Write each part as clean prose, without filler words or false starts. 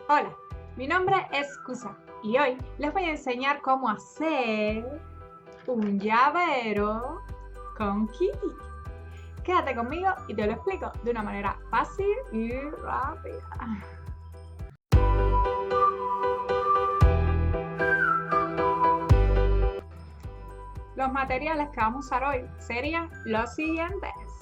Hola, mi nombre es Cosida y hoy les voy a enseñar cómo hacer un llavero con kit. Quédate conmigo y te lo explico de una manera fácil y rápida. Los materiales que vamos a usar hoy serían los siguientes.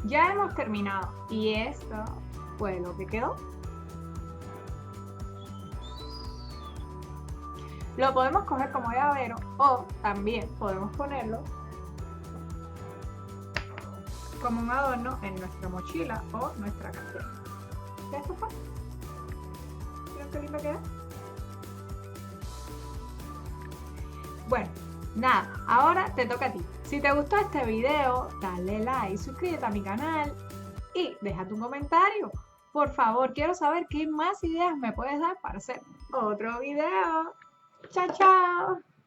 Ya hemos terminado y esto fue lo que quedó. Lo podemos coger como llavero o también podemos ponerlo como un adorno en nuestra mochila o nuestra cartera. ¿Ya está? ¿Miren qué lindo queda? Bueno, nada, ahora te toca a ti. Si te gustó este video, dale like, suscríbete a mi canal y deja tu comentario. Por favor, quiero saber qué más ideas me puedes dar para hacer otro video. Chao, chao.